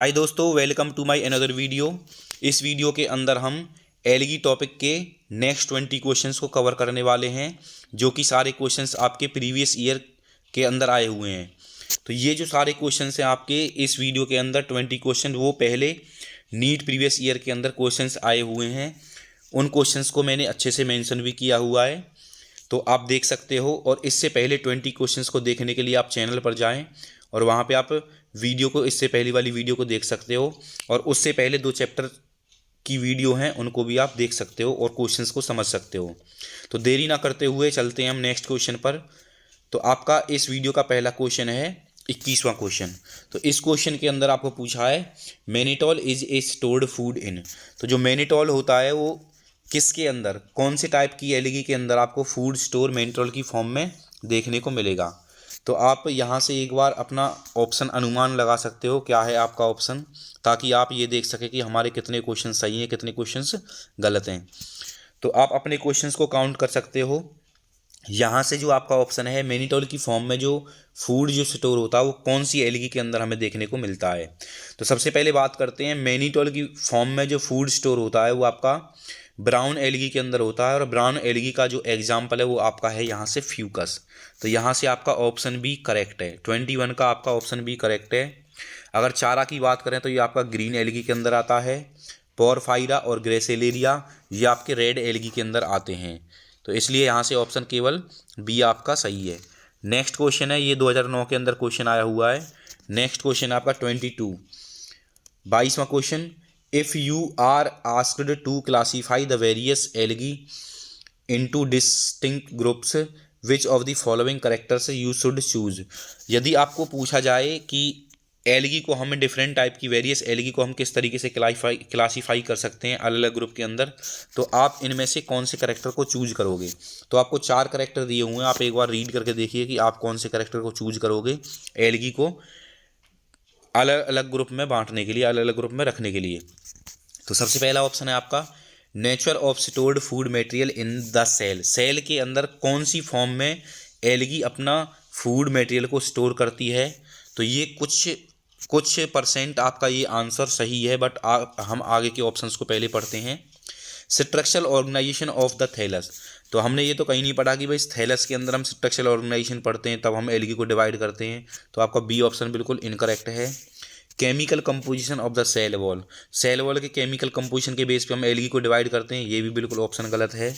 हाय दोस्तों, welcome to my another video. इस वीडियो के अंदर हम एलगी टॉपिक के नेक्स्ट 20 क्वेश्चंस को कवर करने वाले हैं, जो कि सारे क्वेश्चंस आपके प्रीवियस ईयर के अंदर आए हुए हैं। तो ये जो सारे क्वेश्चंस हैं आपके इस वीडियो के अंदर 20 क्वेश्चन, वो पहले नीट प्रीवियस ईयर के अंदर क्वेश्चंस आए हुए हैं। उन क्वेश्चंस को मैंने अच्छे से मेंशन भी किया हुआ है, तो आप देख सकते हो। और इससे पहले 20 क्वेश्चंस को देखने के लिए आप चैनल पर जाएं और वहाँ पे आप वीडियो को, इससे पहली वाली वीडियो को देख सकते हो, और उससे पहले 2 चैप्टर की वीडियो हैं उनको भी आप देख सकते हो और क्वेश्चंस को समझ सकते हो। तो देरी ना करते हुए चलते हैं हम नेक्स्ट क्वेश्चन पर। तो आपका इस वीडियो का पहला क्वेश्चन है 21वां क्वेश्चन। तो इस क्वेश्चन के अंदर आपको पूछा है mannitol is a stored food in. तो जो मैनिटॉल होता है वो किसके अंदर, कौन से टाइप की एलगी के अंदर आपको फूड स्टोर मैनिटॉल की फॉर्म में देखने को मिलेगा। तो आप यहाँ से एक बार अपना ऑप्शन अनुमान लगा सकते हो क्या है आपका ऑप्शन, ताकि आप ये देख सकें कि हमारे कितने क्वेश्चन सही हैं, कितने क्वेश्चंस गलत हैं। तो आप अपने क्वेश्चंस को काउंट कर सकते हो। यहाँ से जो आपका ऑप्शन है मैनिटॉल की फॉर्म में जो फूड जो स्टोर होता है वो कौन सी एलगी के अंदर हमें देखने को मिलता है। तो सबसे पहले बात करते हैं, मैनिटॉल की फॉर्म में जो फूड स्टोर होता है वो आपका ब्राउन एलगी के अंदर होता है, और ब्राउन एलगी का जो एग्जाम्पल है वो आपका है यहाँ से फ्यूकस। तो यहाँ से आपका ऑप्शन बी करेक्ट है, 21 का आपका ऑप्शन बी करेक्ट है। अगर चारा की बात करें तो ये आपका ग्रीन एलगी के अंदर आता है। पोरफाइरा और ग्रेसेलेरिया ये आपके रेड एलगी के अंदर आते हैं। तो इसलिए यहाँ से ऑप्शन केवल बी आपका सही है। नेक्स्ट क्वेश्चन है, ये 2009 के अंदर क्वेश्चन आया हुआ है। नेक्स्ट क्वेश्चन आपका 22वां question, if you are asked to classify the various algae into distinct groups which of the following characters you should choose. यदि आपको पूछा जाए कि एलगी को हमें डिफरेंट टाइप की वेरियस एलगी को हम किस तरीके से क्लासीफाई कर सकते हैं अलग अलग ग्रुप के अंदर, तो आप इनमें से कौन से करेक्टर को चूज करोगे। तो आपको 4 करेक्टर दिए हुए हैं, आप एक बार रीड करके देखिए कि आप कौन से करेक्टर को चूज करोगे एलगी को अलग अलग ग्रुप में बांटने के लिए, अलग अलग ग्रुप में रखने के लिए। तो सबसे पहला ऑप्शन है आपका nature of stored food material in the cell. Cell के अंदर कौन सी फॉर्म में एलगी अपना फूड मटेरियल को स्टोर करती है। तो ये कुछ परसेंट आपका ये आंसर सही है, बट हम आगे के ऑप्शंस को पहले पढ़ते हैं। Structural organisation of the thallus. तो हमने ये तो कहीं नहीं पढ़ा कि भाई थैलस के अंदर हम स्ट्रक्चरल ऑर्गेनाइजेशन पढ़ते हैं तब हम एलगी को डिवाइड करते हैं। तो आपका बी ऑप्शन बिल्कुल इनकरेक्ट है। Chemical composition of the cell wall. Cell wall के केमिकल कंपोजिशन के बेस पे हम एलगी को डिवाइड करते हैं, ये भी बिल्कुल ऑप्शन गलत है।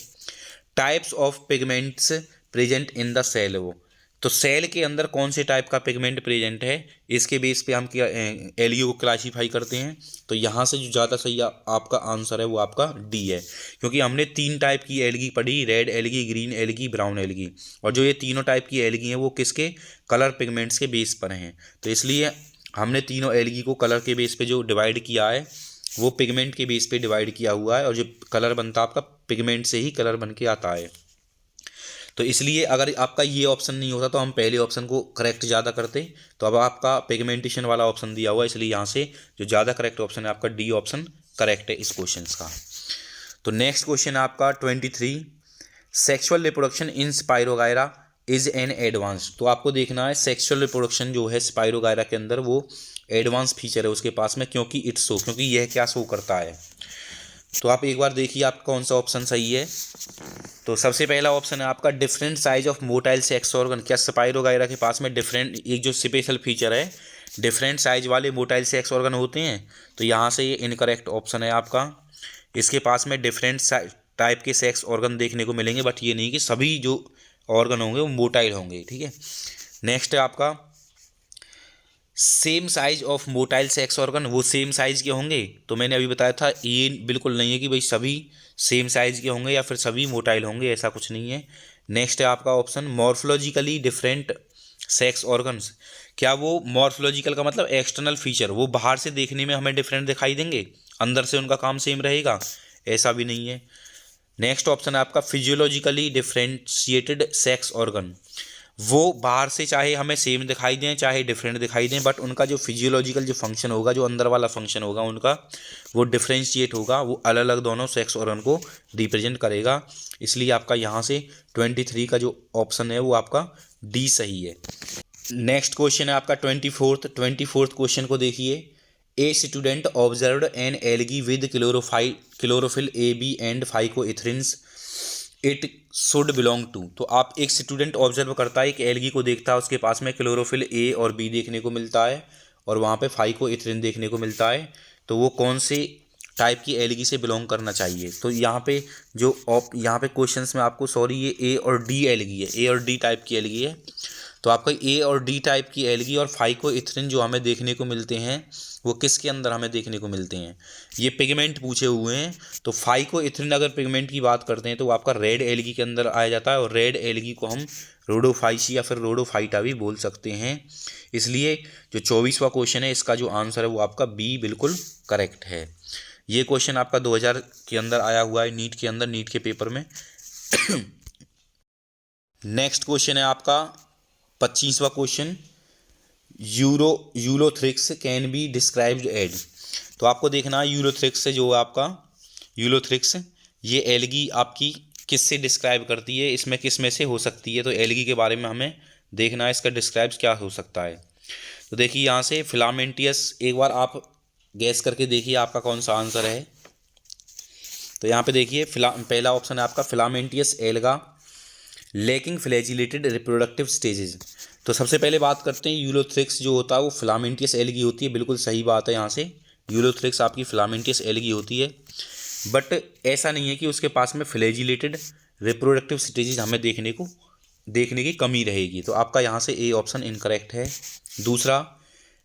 Types of pigments present in the cell वो। तो सेल के अंदर कौन से टाइप का पिगमेंट प्रेजेंट है, इसके बेस पे हम क्या एलगी को क्लासीफाई करते हैं। तो यहाँ से जो ज़्यादा सही आपका आंसर है वो आपका डी है, क्योंकि हमने 3 टाइप की एलगी पढ़ी, red algae, green algae, brown algae. और जो ये तीनों टाइप की एलगी हैं वो किसके, कलर पिगमेंट्स के बेस पर हैं। तो इसलिए हमने तीनों एलगी को कलर के बेस पे जो डिवाइड किया है वो पिगमेंट के बेस पे डिवाइड किया हुआ है, और जो कलर बनता है आपका पिगमेंट से ही कलर बन के आता है। तो इसलिए अगर आपका ये ऑप्शन नहीं होता तो हम पहले ऑप्शन को करेक्ट ज़्यादा करते। तो अब आपका पिगमेंटेशन वाला ऑप्शन दिया हुआ है, इसलिए यहाँ से जो ज़्यादा करेक्ट ऑप्शन है आपका डी ऑप्शन करेक्ट है इस क्वेश्चन का। तो नेक्स्ट क्वेश्चन है आपका 23, sexual reproduction in spirogyra is an advance. तो आपको देखना है सेक्सुअल रिप्रोडक्शन जो है स्पाइरोगायरा के अंदर वो एडवांस फीचर है उसके पास में, क्योंकि यह क्या शो करता है। तो आप एक बार देखिए आप कौन सा ऑप्शन सही है। तो सबसे पहला ऑप्शन है आपका different size of motile sex organ. क्या स्पाइरोगायरा के पास में डिफरेंट, एक जो स्पेशल फीचर है डिफरेंट साइज वाले मोटाइल सेक्स ऑर्गन होते हैं। तो यहाँ से ये इनकरेक्ट ऑप्शन है आपका। इसके पास में डिफरेंट टाइप के सेक्स ऑर्गन देखने को मिलेंगे, बट ये नहीं कि सभी जो ऑर्गन होंगे वो मोटाइल होंगे, ठीक है। नेक्स्ट है आपका same size of motile sex organ, वो सेम साइज के होंगे। तो मैंने अभी बताया था ये बिल्कुल नहीं है कि भाई सभी सेम साइज के होंगे या फिर सभी मोटाइल होंगे, ऐसा कुछ नहीं है। नेक्स्ट है आपका option morphologically different sex organs. क्या वो मॉर्फोलॉजिकल का मतलब एक्सटर्नल फीचर, वो बाहर से देखने में हमें डिफरेंट दिखाई देंगे, अंदर से उनका काम सेम रहेगा, ऐसा भी नहीं है। नेक्स्ट ऑप्शन है आपका फिजियोलॉजिकली डिफरेंशिएटेड सेक्स ऑर्गन। वो बाहर से चाहे हमें सेम दिखाई दें चाहे डिफरेंट दिखाई दें, बट उनका जो फिजियोलॉजिकल जो फंक्शन होगा, जो अंदर वाला फंक्शन होगा उनका, वो डिफरेंशिएट होगा, वो अलग अलग दोनों सेक्स ऑर्गन को रिप्रेजेंट करेगा। इसलिए आपका यहाँ से 23 का जो ऑप्शन है वो आपका डी सही है। नेक्स्ट क्वेश्चन है आपका 24th क्वेश्चन को देखिए। A student observed an algae with chlorophyll A B and phycoerythrins, it should belong to. तो आप एक स्टूडेंट ऑब्जर्व करता है, एक एल्गी को देखता है, उसके पास में क्लोरोफिल ए और बी देखने को मिलता है और वहाँ पे फाइकोइथ्रिन देखने को मिलता है, तो वो कौन से टाइप की एल्गी से बिलोंग करना चाहिए। तो यहाँ पे यहाँ पे क्वेश्चंस में आपको ये ए और डी एल्गी है, ए और डी टाइप की एल्गी है। तो आपको ए और डी टाइप की एल्गी और फाइकोइथ्रिन जो हमें देखने को मिलते हैं वो किसके अंदर हमें देखने को मिलते हैं, ये पिगमेंट पूछे हुए हैं। तो फाइकोइथ्रिन अगर पिगमेंट की बात करते हैं तो वो आपका रेड एल्गी के अंदर आया जाता है, और रेड एल्गी को हम रोडोफाइसी या फिर रोडोफाइटा भी बोल सकते हैं। इसलिए जो 24वां क्वेश्चन है इसका जो आंसर है वो आपका बी बिल्कुल करेक्ट है। ये क्वेश्चन आपका 2000 के अंदर आया हुआ है, नीट के अंदर, नीट के पेपर में। नेक्स्ट क्वेश्चन है आपका 25वां question, ulothrix can be described as. तो आपको देखना है यूलोथ्रिक्स से जो आपका यूलोथ्रिक्स, ये एल्गी आपकी किससे डिस्क्राइब करती है, इसमें किस में से हो सकती है। तो एल्गी के बारे में हमें देखना है इसका डिस्क्राइब क्या हो सकता है। तो देखिए यहाँ से फिलामेंटियस, एक बार आप गैस करके देखिए आपका कौन सा आंसर है। तो यहाँ पे देखिए पहला ऑप्शन है आपका filamentous alga lacking flagellated reproductive stages. तो सबसे पहले बात करते हैं यूलोथ्रिक्स जो होता है वो फिलामेंटियस एल्गी होती है, बिल्कुल सही बात है। यहाँ से यूलोथ्रिक्स आपकी फिलामेंटियस एल्गी होती है, बट ऐसा नहीं है कि उसके पास में फ्लैजिलेटेड रिप्रोडक्टिव स्टेजेस हमें देखने की कमी रहेगी। तो आपका यहाँ से ए ऑप्शन इनकरेक्ट है। दूसरा,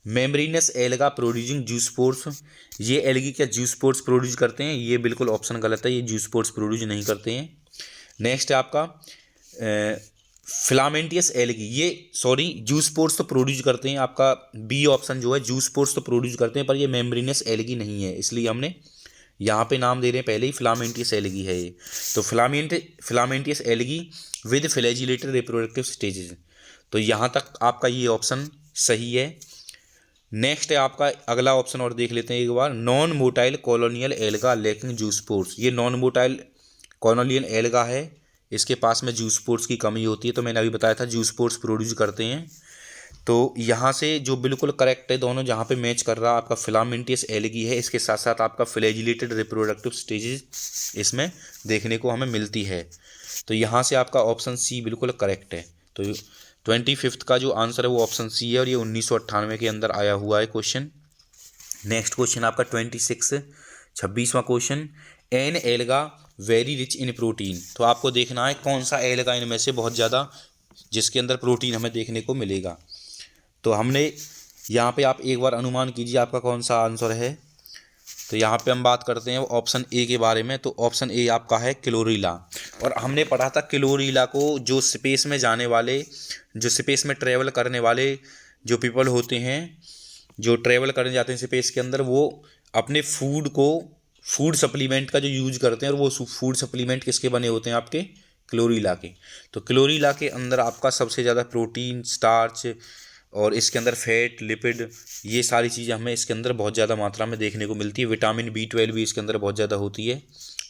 मेम्ब्रेनस एल्गा प्रोड्यूसिंग जूस्पोर्स, ये एल्गी क्या जूस्पोर्स प्रोड्यूस करते हैं, ये बिल्कुल ऑप्शन गलत है, ये जूस्पोर्स प्रोड्यूस नहीं करते हैं। नेक्स्ट है आपका फिलामेंटियस एल्गी, ये जूस्पोर्स तो प्रोड्यूस करते हैं, आपका बी ऑप्शन जो है जूस्पोर्स तो प्रोड्यूस करते हैं, पर ये मेम्ब्रेनस एल्गी नहीं है, इसलिए हमने यहाँ पे नाम दे रहे हैं पहले ही फिलामेंटियस एल्गी है ये। तो filamentous algae with flagellated reproductive stages, तो यहाँ तक आपका ये ऑप्शन सही है। नेक्स्ट है आपका अगला ऑप्शन और देख लेते हैं एक बार, नॉन मोटाइल कॉलोनियल एल्गा लेकिन जूस्पोर्स, ये नॉन मोटाइल कॉलोनियल एल्गा है, इसके पास में जूस्पोर्स की कमी होती है। तो मैंने अभी बताया था जूस्पोर्स प्रोड्यूस करते हैं। तो यहाँ से जो बिल्कुल करेक्ट है, दोनों जहाँ पे मैच कर रहा है आपका फिलामेंटियस एल्गी है, इसके साथ साथ आपका फ्लैजिलेटेड रिप्रोडक्टिव स्टेजेस इसमें देखने को हमें मिलती है। तो यहाँ से आपका ऑप्शन सी बिल्कुल करेक्ट है। तो 25 का जो आंसर है वो ऑप्शन सी है, और ये 1998 के अंदर आया हुआ है क्वेश्चन। नेक्स्ट क्वेश्चन आपका 26वां question, an alga very rich in protein. तो आपको देखना है कौन सा एल्गा इनमें से बहुत ज़्यादा जिसके अंदर प्रोटीन हमें देखने को मिलेगा। तो हमने यहाँ पे आप एक बार अनुमान कीजिए आपका कौन सा आंसर है। तो यहाँ पे हम बात करते हैं ऑप्शन ए के बारे में। तो ऑप्शन ए आपका है क्लोरीला, और हमने पढ़ा था क्लोरीला को जो स्पेस में जाने वाले, जो स्पेस में ट्रेवल करने वाले जो पीपल होते हैं, जो ट्रेवल करने जाते हैं स्पेस के अंदर, वो अपने फूड सप्लीमेंट का जो यूज करते हैं, और वो फूड सप्लीमेंट किसके बने होते हैं आपके क्लोरीला के। तो क्लोरीला के अंदर आपका सबसे ज़्यादा प्रोटीन, स्टार्च और इसके अंदर फैट, लिपिड, ये सारी चीज़ें हमें इसके अंदर बहुत ज़्यादा मात्रा में देखने को मिलती है। विटामिन B12 भी इसके अंदर बहुत ज़्यादा होती है,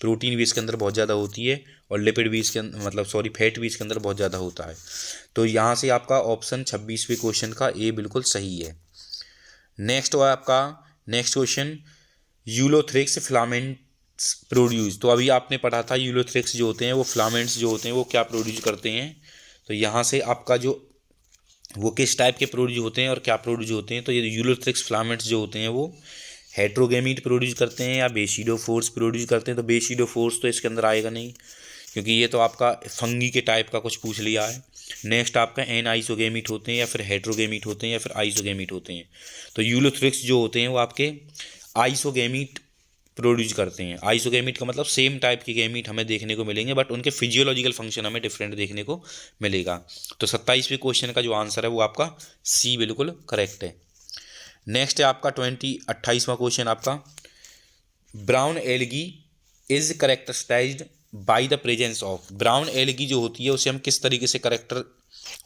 प्रोटीन भी इसके अंदर बहुत ज़्यादा होती है, और लिपिड भी इसके अंदर फैट भी इसके अंदर बहुत ज़्यादा होता है। तो यहाँ से आपका ऑप्शन 26वें क्वेश्चन का ए बिल्कुल सही है। नेक्स्ट हुआ आपका next question, Ulothrix filaments produce. तो अभी आपने पढ़ा था यूलोथ्रिक्स जो होते हैं वो फिलामेंट्स जो होते हैं वो क्या प्रोड्यूस करते हैं। तो यहाँ से आपका जो वो किस टाइप के प्रोड्यूस होते हैं और क्या प्रोड्यूस होते हैं। तो ये यूलोथ्रिक्स फिलामेंट्स जो होते हैं वो हेट्रोगेमीट प्रोड्यूस करते हैं या बेसिडोफोर्स प्रोड्यूस करते हैं। तो बेसिडोफोर्स तो इसके अंदर आएगा नहीं, क्योंकि ये तो आपका फंगी के टाइप का कुछ पूछ लिया है। नेक्स्ट आपका एन आइसोगेमीट होते हैं या फिर हेट्रोगेमीट होते हैं या फिर आइसोगेमीट होते हैं। तो यूलोथ्रिक्स जो होते हैं वो आपके आइसोगेमीट प्रोड्यूस करते हैं। आइसोगेमीट का मतलब सेम टाइप के गेमीट हमें देखने को मिलेंगे, बट उनके फिजियोलॉजिकल फंक्शन हमें डिफरेंट देखने को मिलेगा। तो 27वें क्वेश्चन का जो आंसर है वो आपका सी बिल्कुल करेक्ट है। नेक्स्ट है आपका 28वां क्वेश्चन आपका, brown algae is characterised by the presence of. Brown algae जो होती है उसे हम किस तरीके से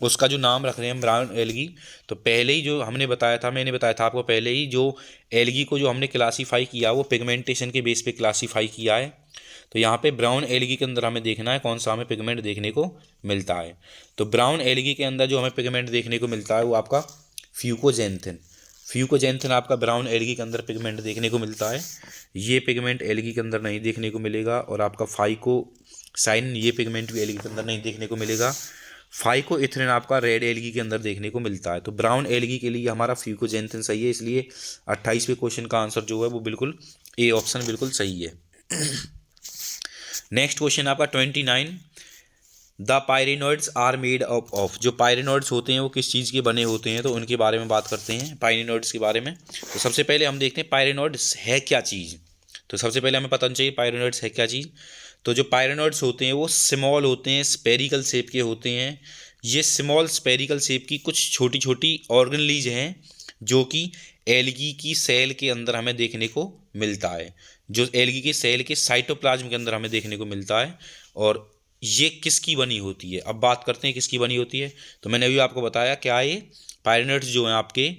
उसका जो नाम रख रहे हैं ब्राउन एल्गी। तो पहले ही जो मैंने बताया था आपको पहले ही, जो एल्गी को जो हमने क्लासीफाई किया वो पिगमेंटेशन के बेस पे क्लासीफाई किया है। तो यहाँ पे ब्राउन एल्गी के अंदर हमें देखना है कौन सा हमें पिगमेंट देखने को मिलता है। तो ब्राउन एल्गी के अंदर जो हमें पिगमेंट देखने को मिलता है वो आपका फ्यूकोजेंथिन। फ्यूकोजेंथिन आपका ब्राउन एल्गी के अंदर पिगमेंट देखने को मिलता है, ये पिगमेंट एल्गी के अंदर नहीं देखने को मिलेगा। और आपका फाइकोसाइन, ये पिगमेंट भी एल्गी के अंदर नहीं देखने को मिलेगा। फाइकोइथ्रिन आपका रेड एल्गी के अंदर देखने को मिलता है। तो ब्राउन एल्गी के लिए हमारा फ्यूकोजेंथिन सही है, इसलिए 28वें क्वेश्चन का आंसर जो है वो बिल्कुल ए ऑप्शन बिल्कुल सही है। नेक्स्ट क्वेश्चन आपका 29, the pyrenoids are made up of. जो पायरिनॉइड्स होते हैं वो किस चीज़ के बने होते हैं, तो उनके बारे में बात करते हैं पायरिनॉइड्स के बारे में। तो सबसे पहले हम देखते हैं पायरिनॉइड्स है क्या चीज़। तो सबसे पहले हमें पता चाहिए पायरिनॉइड्स है क्या चीज़। तो जो पायरिनॉइड्स होते हैं वो स्मॉल होते हैं, स्पेरिकल शेप के होते हैं। ये स्मॉल स्पेरिकल शेप की कुछ छोटी छोटी ऑर्गेनेलीज हैं जो कि एल्गी की सेल के अंदर हमें देखने को मिलता है, जो एल्गी के सेल के साइटोप्लाज्म के अंदर हमें देखने को मिलता है। और ये किसकी बनी होती है, अब बात करते हैं किसकी बनी होती है। तो मैंने अभी आपको बताया क्या, ये पायरिनॉइड्स जो हैं आपके,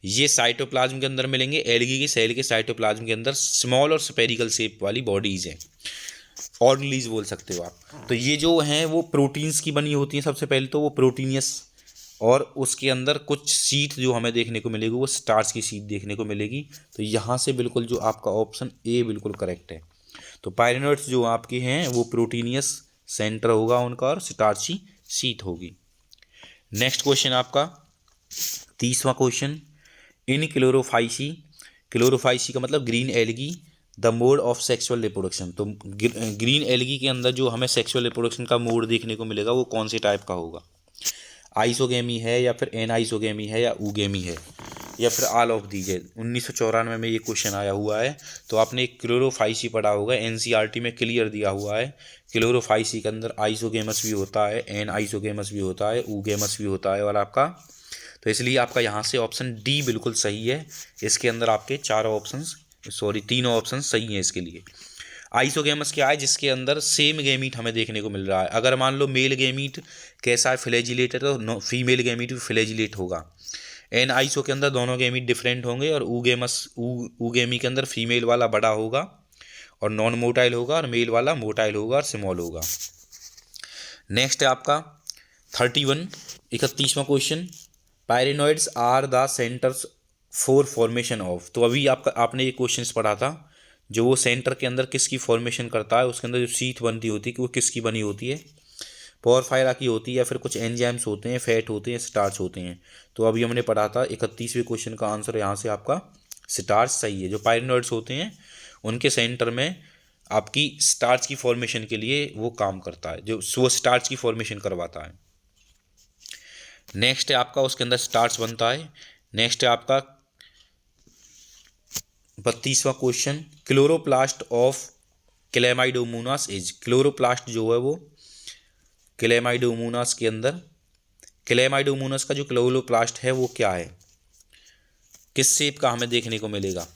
ये साइटोप्लाज्म के अंदर मिलेंगे, एल्गी की सेल के साइटोप्लाज्म के अंदर स्मॉल और स्पेरिकल शेप वाली बॉडीज़ हैं, ऑर्गेनेलीज बोल सकते हो आप। तो ये जो हैं वो प्रोटीन्स की बनी होती हैं। सबसे पहले तो वो प्रोटीनियस, और उसके अंदर कुछ शीट जो हमें देखने को मिलेगी वो स्टार्च की शीट देखने को मिलेगी। तो यहाँ से बिल्कुल जो आपका ऑप्शन ए बिल्कुल करेक्ट है। तो पायरिनॉइड्स जो आपके हैं वो प्रोटीनियस सेंटर होगा उनका और स्टार्ची शीट होगी। नेक्स्ट क्वेश्चन आपका 30वां क्वेश्चन, इन क्लोरोफाइसी, क्लोरोफाइसी का मतलब green algae, the mode of sexual reproduction. तो ग्रीन एल्गी के अंदर जो हमें सेक्सुअल रिप्रोडक्शन का मोड देखने को मिलेगा वो कौन से टाइप का होगा, आइसोगेमी है या फिर एनाइसोगेमी है या ऊगेमी है या फिर ऑल ऑफ दीज है। 1994 में ये क्वेश्चन आया हुआ है। तो आपने क्लोरोफाइसी पढ़ा होगा, एनसीईआरटी में क्लियर दिया हुआ है। क्लोरोफाइसी के अंदर आइसोगेमस भी होता है, एन आइसोगेमस भी होता है, ऊगेमस भी होता है और आपका, तो इसलिए आपका यहाँ से ऑप्शन डी बिल्कुल सही है। इसके अंदर आपके तीनों ऑप्शन सही हैं इसके लिए। आइसोगेमस क्या है, जिसके अंदर सेम गेमीट हमें देखने को मिल रहा है। अगर मान लो मेल गेमीट कैसा है, फ्लैजिलेटेड, तो फीमेल गेमीट भी फ्लैजिलेट होगा। एन आइसो के अंदर दोनों गेमीट डिफरेंट होंगे और ऊगेमी के अंदर फीमेल वाला बड़ा होगा और नॉन मोटाइल होगा और मेल वाला मोटाइल होगा और स्मॉल होगा। नेक्स्ट है आपका 31वां question, pyrenoids are the centres for formation of. तो अभी आपने ये क्वेश्चन पढ़ा था, जो वो सेंटर के अंदर किसकी फॉर्मेशन करता है, उसके अंदर जो शीट बनती होती है कि वो किसकी बनी होती है, पोरफायरा की होती है या फिर कुछ एंजाइम्स होते हैं, फैट होते हैं, स्टार्च होते हैं। तो अभी हमने पढ़ा था 31वें क्वेश्चन का आंसर यहाँ से आपका स्टार्च सही है। जो पायरिनॉइड्स होते हैं उनके सेंटर में आपकी स्टार्च की फॉर्मेशन के लिए वो काम करता है, जो वो स्टार्च की फॉर्मेशन करवाता है। नेक्स्ट है आपका, उसके अंदर स्टार्च बनता है। नेक्स्ट है आपका 32वां question, chloroplast of chlamydomonas is. Chloroplast जो है वो क्लेमाइडोमोनास के अंदर, क्लेमाइडोमोनास का जो क्लोरोप्लास्ट है वो क्या है, किस शेप का हमें देखने को मिलेगा।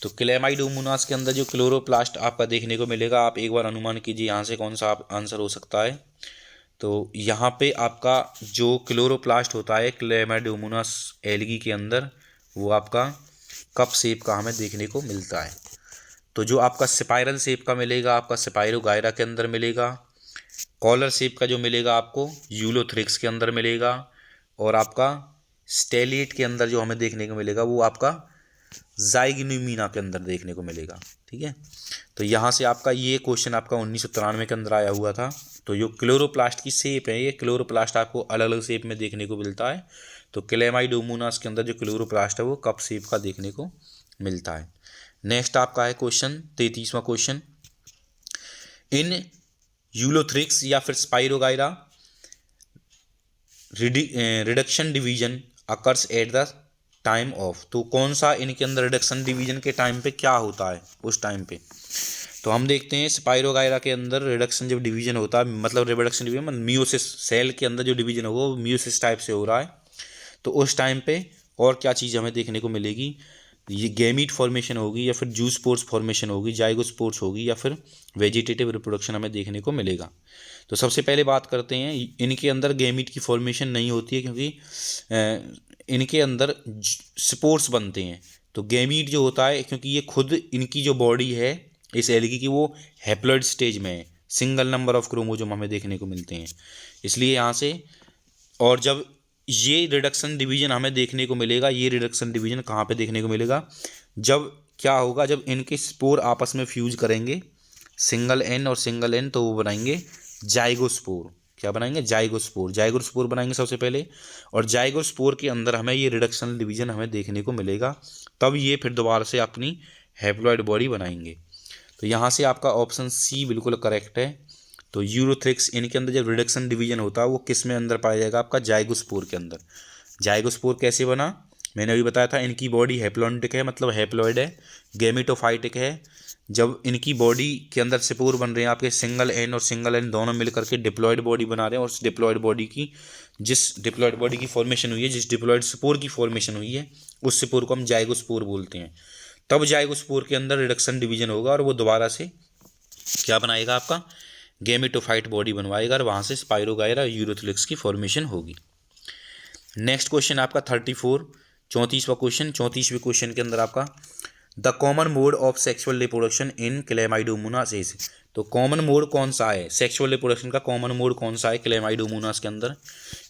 तो क्लेमाइडोमोनास के अंदर जो क्लोरोप्लास्ट आपका देखने को मिलेगा, आप एक बार अनुमान कीजिए यहाँ से कौन सा आंसर हो सकता है। तो यहाँ पे आपका जो क्लोरोप्लास्ट होता है क्लेमाइडोमोनास एल्गी के अंदर, वो आपका कप शेप का हमें देखने को मिलता है। तो जो आपका स्पाइरल शेप का मिलेगा आपका स्पाइरोगायरा के अंदर मिलेगा, कॉलर शेप का जो मिलेगा आपको यूलोथ्रिक्स के अंदर मिलेगा, और आपका स्टेलेट के अंदर जो हमें देखने को मिलेगा वो आपका जाइगोनिमिना के अंदर देखने को मिलेगा। ठीक है, तो यहाँ से आपका ये क्वेश्चन आपका 1993 के अंदर आया हुआ था। तो जो क्लोरोप्लास्ट की शेप है, ये क्लोरोप्लास्ट आपको अलग अलग शेप में देखने को मिलता है। तो क्लेमाइडोमोनास के अंदर जो क्लोरोप्लास्ट है वो कप शेप का देखने को मिलता है। नेक्स्ट आपका है क्वेश्चन 33वां क्वेश्चन, इन यूलोथ्रिक्स या फिर spirogyra reduction division occurs at the time of. तो कौन सा इनके अंदर रिडक्शन डिवीजन के टाइम पे क्या होता है उस टाइम पे। तो हम देखते हैं स्पाइरोगायरा के अंदर रिडक्शन जब डिवीजन होता है, मतलब रिडक्शन डिवीजन मतलब मियोसिस, सेल के अंदर जो डिवीजन होगा वो मियोसिस टाइप से हो रहा है। तो उस टाइम पे और क्या चीज़ हमें देखने को मिलेगी, ये गैमीट फॉर्मेशन होगी या फिर जूस्पोर्स फॉर्मेशन होगी, जाइगोस्पोर्स होगी या फिर वेजिटेटिव रिप्रोडक्शन हमें देखने को मिलेगा। तो सबसे पहले बात करते हैं, इनके अंदर गैमीट की फॉर्मेशन नहीं होती है क्योंकि इनके अंदर स्पोर्स बनते हैं। तो गैमीट जो होता है, क्योंकि ये खुद इनकी जो बॉडी है इस एल्गी की वो हैप्लॉइड स्टेज में है, सिंगल नंबर ऑफ क्रोमोसोम हमें देखने को मिलते हैं, इसलिए यहाँ से। और जब ये रिडक्शन डिवीजन हमें देखने को मिलेगा। ये रिडक्शन डिवीजन कहाँ पे देखने को मिलेगा? जब क्या होगा, जब इनके स्पोर आपस में फ्यूज करेंगे सिंगल एन और सिंगल एन, तो वो बनाएंगे जाइगोस्पोर। क्या बनाएंगे? जाइगोस्पोर। जाइगोस्पोर बनाएंगे सबसे पहले, और जाइगोस्पोर के अंदर हमें ये रिडक्शन डिवीजन हमें देखने को मिलेगा। तब ये फिर दोबारा से अपनी हैप्लॉइड बॉडी बनाएंगे। तो यहाँ से आपका ऑप्शन सी बिल्कुल करेक्ट है। तो यूरोथ्रिक्स, इनके अंदर जब रिडक्शन डिवीजन होता है वो किस में अंदर पाया जाएगा? आपका जाइगोस्पोर के अंदर। जाइगोस्पोर कैसे बना? मैंने अभी बताया था, इनकी बॉडी हैप्लॉइडिक है, मतलब हैप्लॉइड है, गैमेटोफाइटिक है। जब इनकी बॉडी के अंदर स्पोर बन रहे हैं आपके सिंगल एन और सिंगल एन दोनों मिलकर के डिप्लॉयड बॉडी बना रहे हैं, और उस डिप्लॉयड बॉडी की फॉर्मेशन हुई है, जिस डिप्लॉयड स्पोर की फॉर्मेशन हुई है, उस स्पोर को हम जाइगोस्पोर बोलते हैं। तब जाइगोस्पोर के अंदर रिडक्शन डिवीजन होगा और वो दोबारा से क्या बनाएगा? आपका गैमेटोफाइट बॉडी बनवाएगा, और वहाँ से स्पाइरोगायरा यूरोथ्रिक्स की फॉर्मेशन होगी। नेक्स्ट क्वेश्चन आपका 34, 34वां क्वेश्चन। 34वें क्वेश्चन के अंदर आपका the common mode of sexual reproduction in Chlamydomonas is. तो कॉमन मोड कौन सा है? सेक्सुअल रिप्रोडक्शन का कॉमन मोड कौन सा है क्लेमाइडोमोनास के अंदर?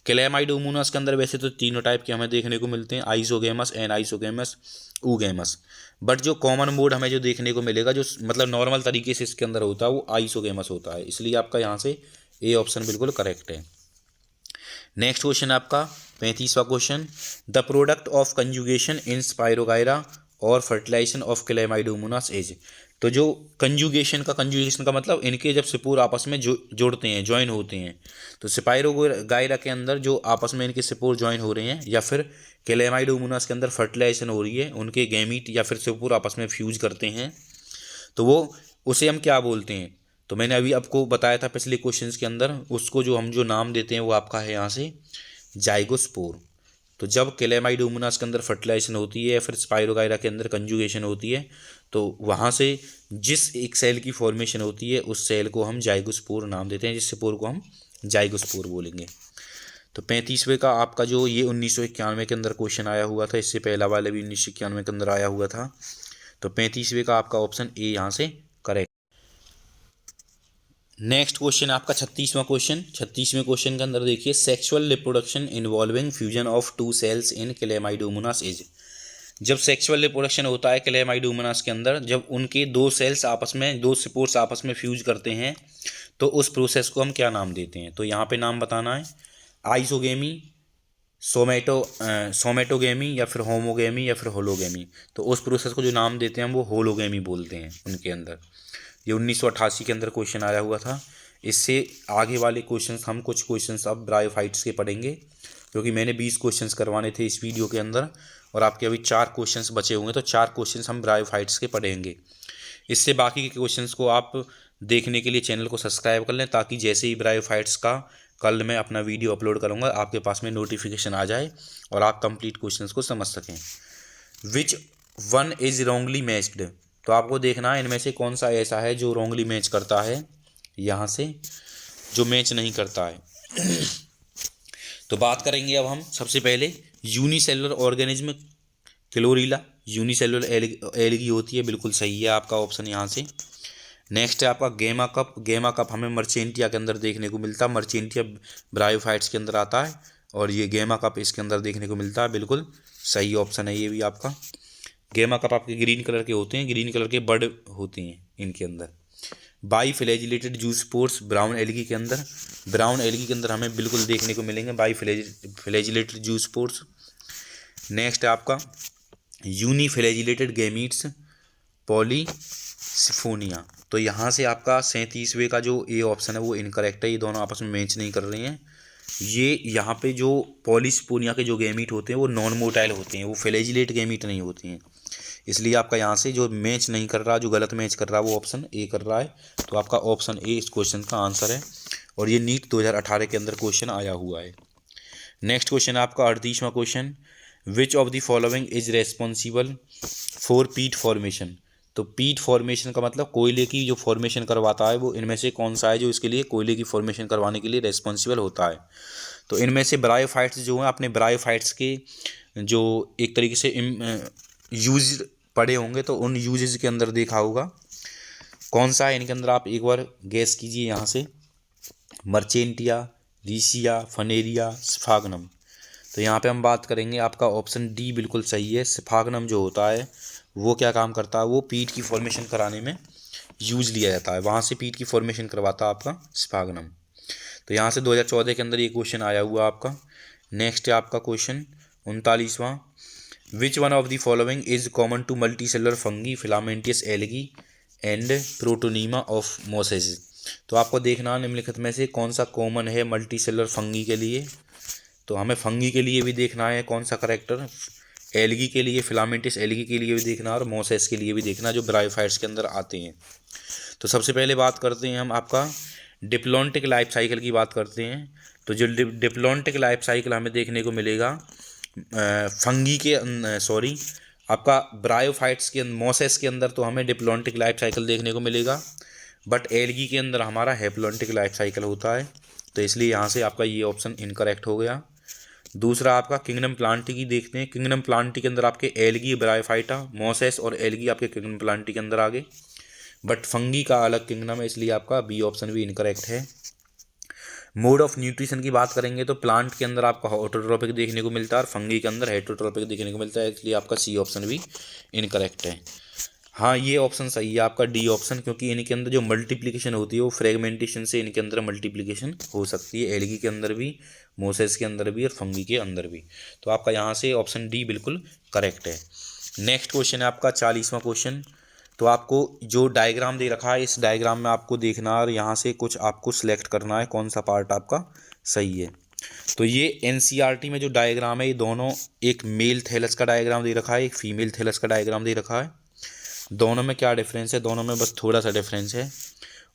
क्लेमाइडोमोनास के अंदर वैसे तो तीनों टाइप के हमें देखने को मिलते हैं, आइसोगेमस, एनाइसोगेमस, ऊगेमस। बट जो कॉमन मोड हमें जो देखने को मिलेगा, जो मतलब नॉर्मल तरीके से इसके अंदर होता है, वो आइसोगेमस होता है। इसलिए आपका यहाँ से ए ऑप्शन बिल्कुल करेक्ट है। नेक्स्ट क्वेश्चन आपका 35वां question. The product of conjugation in spirogyra और फर्टिलाइजेशन ऑफ क्लेमाइडोमोनास इज। तो जो कंजुगेशन का मतलब इनके जब स्पोर आपस में जोड़ते हैं, ज्वाइन होते हैं, तो स्पाइरोगायरा के अंदर जो आपस में इनके स्पोर ज्वाइन हो रहे हैं, या फिर क्लेमाइडोमोनास के अंदर फर्टिलाइजेशन हो रही है, उनके गैमीट या फिर स्पोर आपस में फ्यूज करते हैं, तो वो उसे हम क्या बोलते हैं? तो मैंने अभी आपको बताया था पिछले क्वेश्चंस के अंदर, उसको जो हम जो नाम देते हैं वो आपका है यहाँ से जाइगोस्पोर। तो जब क्लेमाइडोमोनास के अंदर फर्टिलाइजेशन होती है या फिर स्पाइरोगायरा के अंदर कंजुगेशन होती है, तो वहाँ से जिस एक सेल की फॉर्मेशन होती है उस सेल को हम जाइगोस्पोर नाम देते हैं, जिस स्पोर को हम जाइगोस्पोर बोलेंगे। तो 35वें का आपका जो ये 1991 के अंदर क्वेश्चन आया हुआ था, इससे पहला वाले भी 1991 के अंदर आया हुआ था। तो 35वें का आपका ऑप्शन ए यहाँ से करेक्ट। नेक्स्ट क्वेश्चन आपका 36वां क्वेश्चन। 36वें क्वेश्चन के अंदर देखिए, sexual reproduction involving fusion of two cells in Chlamydomonas is. जब सेक्सुअल रिप्रोडक्शन होता है क्लेमाइडोमोनास के अंदर, जब उनके दो सेल्स आपस में, दो स्पोर्स आपस में फ्यूज करते हैं, तो उस प्रोसेस को हम क्या नाम देते हैं? तो यहाँ पे नाम बताना है, आइसोगेमी, सोमेटोगेमी, या फिर होमोगेमी, या फिर होलोगेमी। तो उस प्रोसेस को जो नाम देते हैं हम वो होलोगेमी बोलते हैं उनके अंदर। ये 1988 के अंदर क्वेश्चन आया हुआ था। इससे आगे वाले क्वेश्चंस हम कुछ क्वेश्चंस अब ब्रायोफाइट्स के पढ़ेंगे, क्योंकि मैंने 20 क्वेश्चंस करवाने थे इस वीडियो के अंदर, और आपके अभी 4 क्वेश्चंस बचे होंगे, तो 4 क्वेश्चंस हम ब्रायोफाइट्स के पढ़ेंगे। इससे बाकी के क्वेश्चंस को आप देखने के लिए चैनल को सब्सक्राइब कर लें, ताकि जैसे ही ब्रायोफाइट्स का कल मैं अपना वीडियो अपलोड करूँगा आपके पास में नोटिफिकेशन आ जाए और आप कंप्लीट क्वेश्चंस को समझ सकें। Which one is wrongly matched. तो आपको देखना है इनमें से कौन सा ऐसा है जो रॉन्गली मैच करता है, यहाँ से जो मैच नहीं करता है। तो बात करेंगे अब हम सबसे पहले यूनिसेलुलर ऑर्गेनिज्म क्लोरीला, यूनिसेलुलर एलगी होती है, बिल्कुल सही है आपका ऑप्शन यहाँ से। नेक्स्ट है आपका गेमा कप। गेमा कप हमें मर्चेंटिया के अंदर देखने को मिलता है, मर्चेंटिया ब्रायोफाइट्स के अंदर आता है, और ये गेमा कप इसके अंदर देखने को मिलता है, बिल्कुल सही ऑप्शन है ये भी आपका। गेमा कप आपके ग्रीन कलर के होते हैं, ग्रीन कलर के बड होते हैं इनके अंदर। By flagellated juice spores brown algae के अंदर, ब्राउन एल्गी के अंदर हमें बिल्कुल देखने को मिलेंगे by flagellated juice spores. Next है आपका यूनिफ्लैजिलेटेड गैमीट्स पॉलीसिफोनिया। तो यहाँ से आपका 37वें का जो ए ऑप्शन है वो इनकरेक्ट है, ये दोनों आपस में मैच नहीं कर रहे हैं। ये यहाँ पे जो पॉलीसिफोनिया के जो गैमीट होते हैं वो नॉन मोटाइल होते हैं, वो फ्लैजिलेट गैमीट नहीं होते हैं, इसलिए आपका यहाँ से जो मैच नहीं कर रहा, जो गलत मैच कर रहा है वो ऑप्शन ए कर रहा है। तो आपका ऑप्शन ए इस क्वेश्चन का आंसर है, और ये नीट 2018 के अंदर क्वेश्चन आया हुआ है। नेक्स्ट क्वेश्चन आपका 38वां question. Which of the following is responsible for peat formation. तो पीट फॉर्मेशन का मतलब कोयले की जो फॉर्मेशन करवाता है, वो इनमें से कौन सा है जो इसके लिए कोयले की फॉर्मेशन करवाने के लिए रेस्पॉन्सिबल होता है? तो इनमें से ब्रायोफाइट्स जो हैं, अपने ब्रायोफाइट्स के जो एक तरीके से यूज पढ़े होंगे, तो उन यूजेस के अंदर देखा होगा कौन सा है इनके अंदर, आप एक बार गैस कीजिए यहाँ से। मर्चेंटिया, रीसिया, फनेरिया, स्फाग्नम। तो यहाँ पे हम बात करेंगे, आपका ऑप्शन डी बिल्कुल सही है। स्फाग्नम जो होता है वो क्या काम करता है, वो पीट की फॉर्मेशन कराने में यूज लिया जाता है, वहाँ से पीट की फॉर्मेशन करवाता है आपका स्फाग्नम। तो यहाँ से 2014 के अंदर ये क्वेश्चन आया हुआ आपका। नेक्स्ट है आपका क्वेश्चन 39वां, which one of the following is common to multicellular fungi, filamentous algae and protonema of mosses. तो आपको देखना निम्नलिखित में से कौन सा कॉमन है मल्टी सेलुलर फंगी के लिए। तो हमें फंगी के लिए भी देखना है कौन सा करेक्टर, एल्गी के लिए, फिलामेंटिस एल्गी के लिए भी देखना है और मोसेस के लिए भी देखना, जो ब्रायोफाइट्स के अंदर आते हैं। तो सबसे पहले बात करते हैं हम आपका डिप्लॉन्टिक लाइफ साइकिल की बात करते हैं। तो जो डिप्लॉन्टिक लाइफ साइकिल हमें देखने को मिलेगा फंगी के आपका ब्रायोफाइट्स के मोसेस के अंदर तो हमें डिप्लॉन्टिक लाइफ साइकिल देखने को मिलेगा, बट एल्गी के अंदर हमारा हैप्लॉन्टिक लाइफ साइकिल होता है। तो इसलिए यहाँ से आपका ये ऑप्शन इनकरेक्ट हो गया। दूसरा आपका किंगडम प्लांटी की देखते हैं। किंगडम प्लांटी के अंदर आपके एल्गी, ब्रायोफाइटा, मोसेस और एल्गी आपके किंगडम प्लांटी के अंदर आ गए, बट फंगी का अलग किंगडम है, इसलिए आपका बी ऑप्शन भी इनकरेक्ट है। मोड ऑफ न्यूट्रिशन की बात करेंगे तो प्लांट के अंदर आपका ऑटोट्रोपिक देखने को मिलता है और फंगी के अंदर हेटरोट्रोपिक देखने को मिलता है, इसलिए आपका सी ऑप्शन भी इनकरेक्ट है। हाँ, ये ऑप्शन सही है आपका डी ऑप्शन, क्योंकि इनके अंदर जो मल्टीप्लिकेशन होती है वो फ्रेगमेंटेशन से इनके अंदर मल्टीप्लिकेशन हो सकती है, एल्गी के अंदर भी, मोसेस के अंदर भी और फंगी के अंदर भी। तो आपका यहाँ से ऑप्शन डी बिल्कुल करेक्ट है। नेक्स्ट क्वेश्चन है आपका 40वां क्वेश्चन। तो आपको जो डायग्राम दे रखा है, इस डायग्राम में आपको देखना है और यहाँ से कुछ आपको सिलेक्ट करना है कौन सा पार्ट आपका सही है। तो ये एनसीईआरटी में जो डायग्राम है, ये दोनों, एक मेल थैलस का डायग्राम दे रखा है, एक फीमेल थैलस का डायग्राम दे रखा है। दोनों में क्या डिफरेंस है, दोनों में बस थोड़ा सा डिफरेंस है,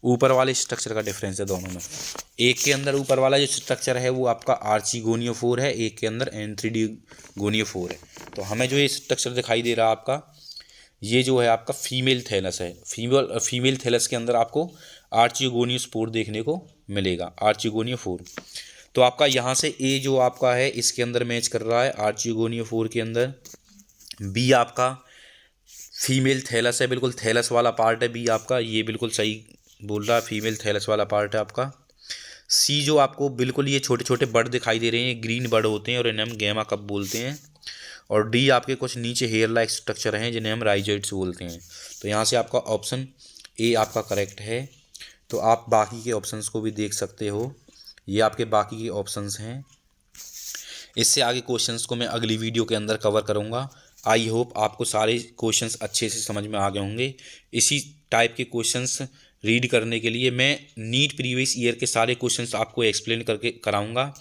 ऊपर वाले स्ट्रक्चर का डिफरेंस है दोनों में। एक के अंदर ऊपर वाला जो स्ट्रक्चर है वो आपका आर्चिगोनियोफोर है, एक के अंदर एंथ्रीडिगोनियोफोर है। तो हमें जो ये स्ट्रक्चर दिखाई दे रहा है आपका, ये जो है आपका फीमेल थैलस है। फीमेल थैलस के अंदर आपको आर्चिगोनियोस्पोर देखने को मिलेगा, आर्चिगोनियोफोर। तो आपका यहाँ से ए जो आपका है इसके अंदर मैच कर रहा है आर्चिगोनियोफोर के अंदर। बी आपका फीमेल थैलस है, बिल्कुल थैलस वाला पार्ट है बी आपका, ये बिल्कुल सही बोल रहा है, फीमेल थैलस वाला पार्ट है आपका। सी जो आपको बिल्कुल ये छोटे छोटे बर्ड दिखाई दे रहे हैं, ग्रीन बर्ड होते हैं और इन्हें हम गैमा कप बोलते हैं। और डी आपके कुछ नीचे हेयर लाइक स्ट्रक्चर हैं जिन्हें हम राइजोइड्स बोलते हैं। तो यहाँ से आपका ऑप्शन ए आपका करेक्ट है। तो आप बाकी के ऑप्शंस को भी देख सकते हो, ये आपके बाकी के ऑप्शंस हैं। इससे आगे क्वेश्चंस को मैं अगली वीडियो के अंदर कवर करूँगा। आई होप आपको सारे क्वेश्चंस अच्छे से समझ में आ गए होंगे। इसी टाइप के क्वेश्चंस रीड करने के लिए मैं नीट प्रीवियस ईयर के सारे क्वेश्चंस आपको एक्सप्लेन करके कराऊंगा।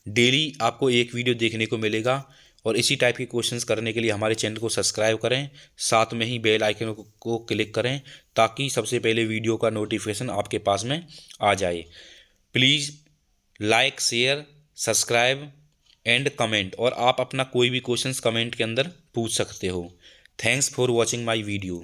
डेली आपको एक वीडियो देखने को मिलेगा और इसी टाइप के क्वेश्चंस करने के लिए हमारे चैनल को सब्सक्राइब करें, साथ में ही बेल आइकन को क्लिक करें ताकि सबसे पहले वीडियो का नोटिफिकेशन आपके पास में आ जाए। Please like, share, subscribe and comment, और आप अपना कोई भी क्वेश्चंस कमेंट के अंदर पूछ सकते हो। Thanks for watching my video.